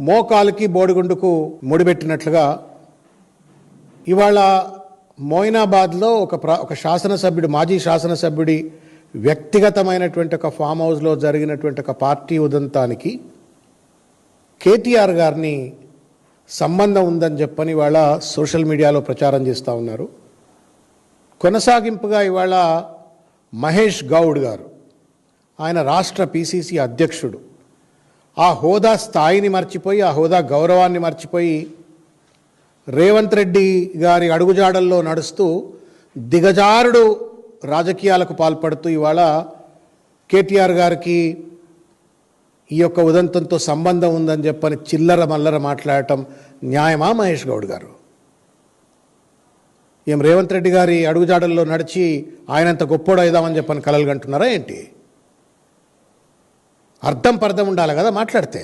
మోకాలుకి బోడిగుండుకు ముడిపెట్టినట్లుగా ఇవాళ మోయినాబాద్లో ఒక శాసనసభ్యుడు మాజీ శాసనసభ్యుడి వ్యక్తిగతమైనటువంటి ఒక ఫామ్ హౌస్లో జరిగినటువంటి ఒక పార్టీ ఉదంతానికి కేటీఆర్ గారిని సంబంధం ఉందని చెప్పని ఇవాళ సోషల్ మీడియాలో ప్రచారం చేస్తూ ఉన్నారు. కొనసాగింపుగా ఇవాళ మహేష్ గౌడ్ గారు, ఆయన రాష్ట్ర పిసిసి అధ్యక్షుడు, ఆ హోదా స్థాయిని మర్చిపోయి, ఆ హోదా గౌరవాన్ని మర్చిపోయి రేవంత్ రెడ్డి గారి అడుగుజాడల్లో నడుస్తూ దిగజారుడు రాజకీయాలకు పాల్పడుతూ ఇవాళ కేటీఆర్ గారికి ఈ యొక్క ఉదంతంతో సంబంధం ఉందని చెప్పని చిల్లర మల్లర మాట్లాడటం న్యాయమా మహేష్ గౌడ్ గారు? ఏం రేవంత్ రెడ్డి గారి అడుగుజాడల్లో నడిచి ఆయనంత గొప్పోడు అయిదామని చెప్పని కలలు కంటున్నారా ఏంటి? అర్థం పర్థం ఉండాలి కదా మాట్లాడితే.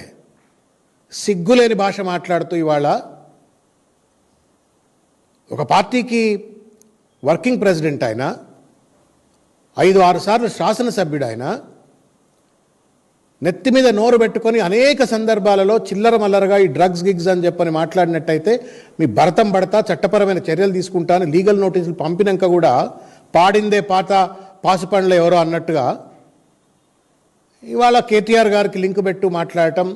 సిగ్గులేని భాష మాట్లాడుతూ ఇవాళ ఒక పార్టీకి వర్కింగ్ ప్రెసిడెంట్ ఆయన, 5-6 సార్లు శాసనసభ్యుడు ఆయన, నెత్తి మీద నోరు పెట్టుకొని అనేక సందర్భాలలో చిల్లర మల్లరగా ఈ డ్రగ్స్ గిగ్స్ అని చెప్పని మాట్లాడినట్టయితే మీ భరతం పడతా, చట్టపరమైన చర్యలు తీసుకుంటాను, లీగల్ నోటీసులు పంపినాక కూడా పాడిందే పాత పాసుపండ్లు ఎవరో అన్నట్టుగా ఇవాళ కేటీఆర్ గారికి లింక్ పెట్టు మాట్లాడటం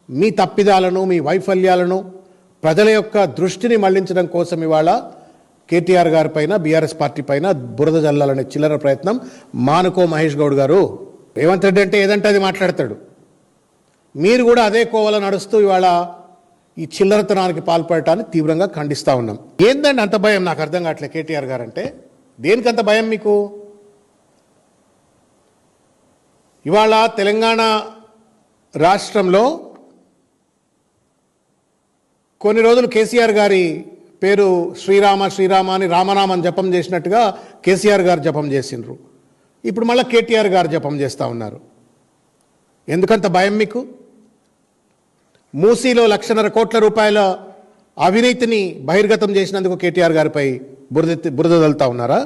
మీ తప్పిదాలను, మీ వైఫల్యాలను ప్రజల యొక్క దృష్టిని మళ్లించడం కోసం ఇవాళ కేటీఆర్ గారి పైన, బీఆర్ఎస్ పార్టీ పైన బురద జల్లాలనే చిల్లర ప్రయత్నం మానుకో మహేష్ గౌడ్ గారు. రేవంత్ రెడ్డి అంటే ఏదంటే అది మాట్లాడతాడు. మీరు కూడా అదే కోవలో నడుస్తూ ఇవాళ ఈ చిల్లరతనానికి పాల్పడటాన్ని తీవ్రంగా ఖండిస్తూ ఉన్నాం. ఏందండి అంత భయం? నాకు అర్థం కావట్లేదు. కేటీఆర్ గారు అంటే దేనికంత భయం మీకు? ఇవాళ తెలంగాణ రాష్ట్రంలో కొన్ని రోజులు కేసీఆర్ గారి పేరు శ్రీరామ శ్రీరామ అని రామనామం జపం చేసినట్టుగా కేసీఆర్ గారు జపం చేసిండ్రు. ఇప్పుడు మళ్ళీ కేటీఆర్ గారు జపం చేస్తూ ఉన్నారు. ఎందుకంత భయం మీకు? మూసీలో 1,50,000 కోట్ల రూపాయల అవినీతిని బహిర్గతం చేసినందుకు కేటీఆర్ గారిపై బురద తల్లుతా ఉన్నారా?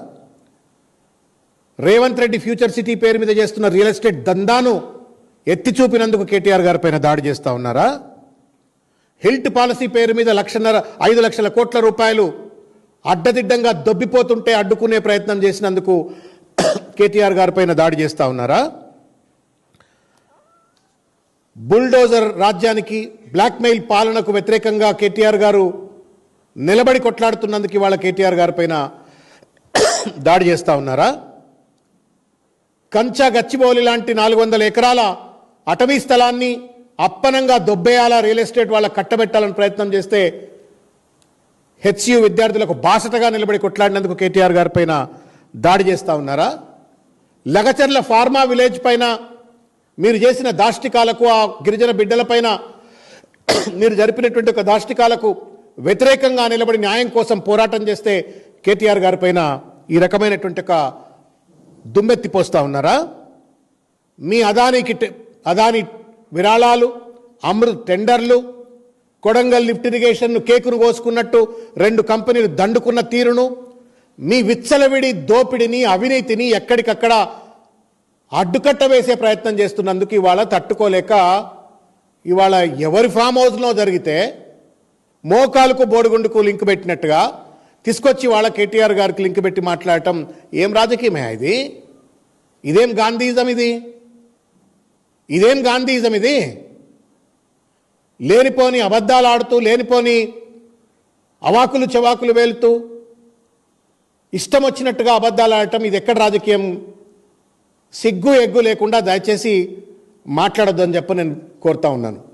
రేవంత్ రెడ్డి ఫ్యూచర్ సిటీ పేరు మీద చేస్తున్న రియల్ ఎస్టేట్ దందాను ఎత్తి చూపినందుకు కేటీఆర్ గారిపైన దాడి చేస్తూ ఉన్నారా? హిల్ట్ పాలసీ పేరు మీద 5 లక్షల కోట్ల రూపాయలు అడ్డదిడ్డంగా దొబ్బిపోతుంటే అడ్డుకునే ప్రయత్నం చేసినందుకు కేటీఆర్ గారిపైన దాడి చేస్తూ ఉన్నారా? బుల్డోజర్ రాజ్యానికి, బ్లాక్మెయిల్ పాలనకు వ్యతిరేకంగా కేటీఆర్ గారు నిలబడి కొట్లాడుతున్నందుకు ఇవాళ కేటీఆర్ గారిపైన దాడి చేస్తూ ఉన్నారా? కంచా గచ్చిబౌలి లాంటి 400 ఎకరాల అటవీ స్థలాన్ని అప్పనంగా దొబ్బేయాలా, రియల్ ఎస్టేట్ వాళ్ళకి కట్టబెట్టాలని ప్రయత్నం చేస్తే హెచ్యు విద్యార్థులకు బాసటగా నిలబడి కొట్లాడినందుకు కేటీఆర్ గారి పైన దాడి చేస్తూ ఉన్నారా? లగచర్ల ఫార్మా విలేజ్ పైన మీరు చేసిన దాష్టికాలకు, ఆ గిరిజన బిడ్డలపైన మీరు జరిపినటువంటి ఒక దాష్టికాలకు వ్యతిరేకంగా నిలబడి న్యాయం కోసం పోరాటం చేస్తే కేటీఆర్ గారి పైన ఈ రకమైనటువంటి ఒక దుమ్మెత్తిపోస్తూ ఉన్నారా? మీ అదానీ విరాళాలు, అమృత్ టెండర్లు, కొడంగల్ లిఫ్ట్ ఇరిగేషన్ను కేకును కోసుకున్నట్టు 2 కంపెనీలు దండుకున్న తీరును, మీ విచ్చలవిడి దోపిడిని, అవినీతిని ఎక్కడికక్కడ అడ్డుకట్ట వేసే ప్రయత్నం చేస్తున్నందుకు ఇవాళ తట్టుకోలేక ఇవాళ ఎవరి ఫామ్ హౌస్లో జరిగితే మోకాలకు బోడిగుండుకు లింక్ పెట్టినట్టుగా తీసుకొచ్చి వాళ్ళ కేటీఆర్ గారికి లింక్ పెట్టి మాట్లాడటం ఏం రాజకీయమే ఇది? ఇదేం గాంధీయిజం ఇది? ఇదేం గాంధీయిజం ఇది? లేనిపోని అబద్ధాలు ఆడుతూ, లేనిపోని అవాకులు చెవాకులు వేలుతూ, ఇష్టం వచ్చినట్టుగా అబద్ధాలు ఆడటం ఇది ఎక్కడ రాజకీయం? సిగ్గు ఎగ్గు లేకుండా దయచేసి మాట్లాడొద్దని చెప్పి నేను కోరుతా ఉన్నాను.